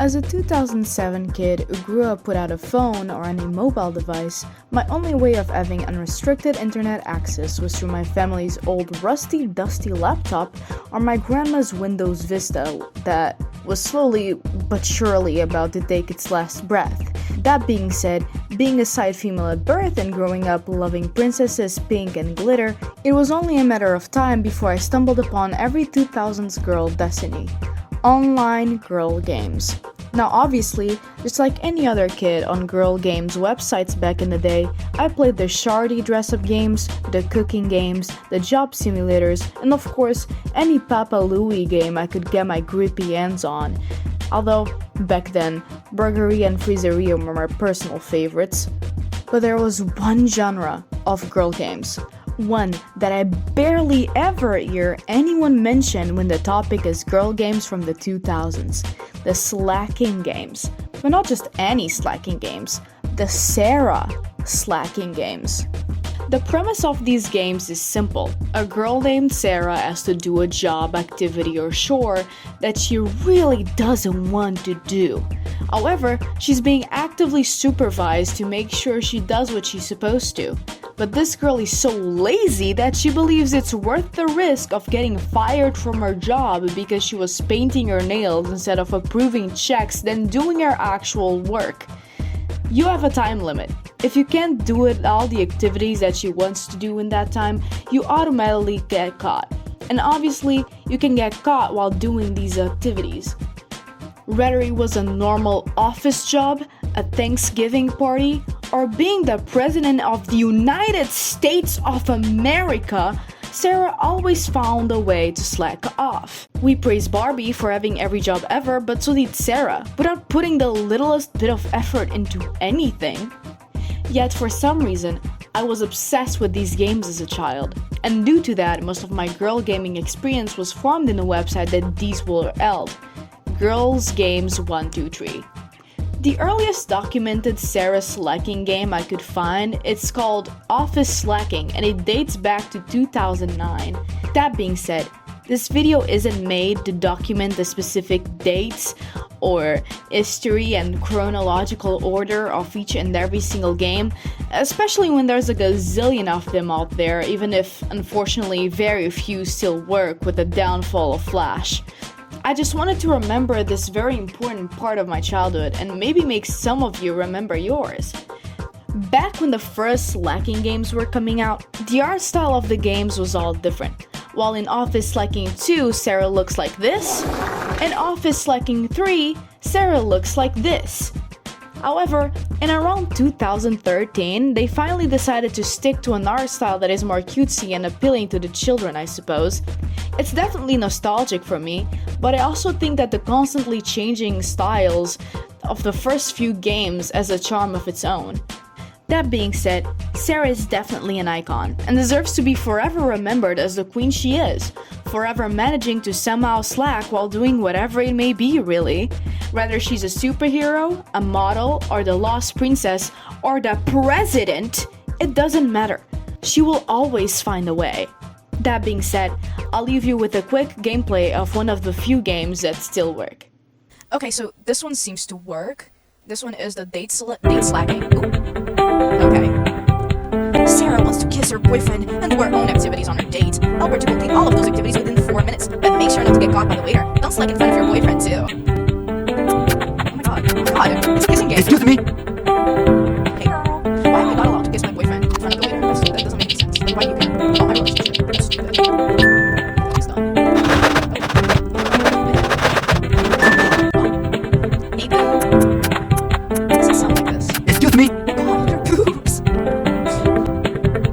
As a 2007 kid who grew up without a phone or any mobile device, my only way of having unrestricted internet access was through my family's old rusty, dusty laptop or my grandma's Windows Vista that was slowly but surely about to take its last breath. That being said, being a side female at birth and growing up loving princesses, pink, and glitter, it was only a matter of time before I stumbled upon every 2000s girl destiny: online girl games. Now obviously, just like any other kid on girl games websites back in the day, I played the shardy dress-up games, the cooking games, the job simulators, and of course, any Papa Louie game I could get my grippy hands on. Although, back then, Burgery and Freezeria were my personal favorites. But there was one genre of girl games, one that I barely ever hear anyone mention when the topic is girl games from the 2000s, the slacking games. But not just any slacking games, the Sarah slacking games. The premise of these games is simple. A girl named Sarah has to do a job, activity, or chore that she really doesn't want to do. However, she's being actively supervised to make sure she does what she's supposed to. But this girl is so lazy that she believes it's worth the risk of getting fired from her job because she was painting her nails instead of approving checks than doing her actual work. You have a time limit. If you can't do all the activities that she wants to do in that time, you automatically get caught. And obviously, you can get caught while doing these activities. Whether it was a normal office job, a Thanksgiving party, or being the President of the United States of America, Sarah always found a way to slack off. We praise Barbie for having every job ever, but so did Sarah, without putting the littlest bit of effort into anything. Yet for some reason, I was obsessed with these games as a child, and due to that, most of my girl gaming experience was formed in a website that these were held: Girls Games 123. The earliest documented Sarah slacking game I could find, it's called Office Slacking, and it dates back to 2009. That being said, this video isn't made to document the specific dates or history and chronological order of each and every single game, especially when there's a gazillion of them out there, even if unfortunately very few still work with the downfall of Flash. I just wanted to remember this very important part of my childhood and maybe make some of you remember yours. Back when the first slacking games were coming out, the art style of the games was all different. While in Office Slacking 2, Sarah looks like this, in Office Slacking 3, Sarah looks like this. However, in around 2013, they finally decided to stick to an art style that is more cutesy and appealing to the children, I suppose. It's definitely nostalgic for me, but I also think that the constantly changing styles of the first few games has a charm of its own. That being said, Sarah is definitely an icon, and deserves to be forever remembered as the queen she is, forever managing to somehow slack while doing whatever it may be, really. Whether she's a superhero, a model, or the lost princess, or the president, it doesn't matter. She will always find a way. That being said, I'll leave you with a quick gameplay of one of the few games that still work. Okay, so this one seems to work. This one is the date slacking. Ooh. Okay. Sarah wants to kiss her boyfriend and do her own activities on her date. Albert to complete all of those activities within 4 minutes, but make sure not to get caught by the waiter. Don't slack in front of your boyfriend too. Oh my god, it's a kissing game. Excuse me? Hey girl, why am I not allowed to kiss my boyfriend in front of the waiter? That doesn't make any sense. Like, why you can? Oh, my relationship. That's stupid. It's done. Hey boo. Does it sound like this? Excuse me? God, your boobs.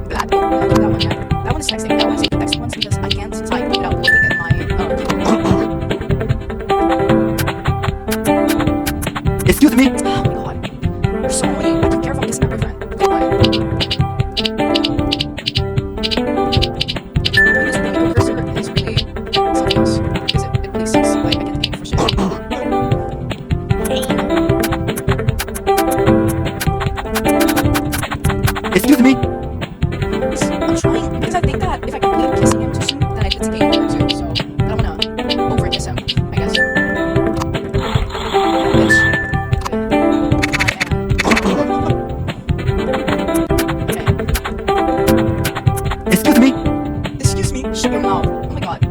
That one, yeah. That one is texting. That one is the text ones because I can't type without looking at my Excuse me? Oh my god. You're so annoying. I don't care if I'm kissing my boyfriend. Goodbye. This mini cursor is really something else. Because it really sucks. Like, I can aim for shit. Excuse me? I'm trying, because I think that if I complete kissing him too soon, then I get to game over too, so I don't wanna over kiss him, I guess. out. Oh my god.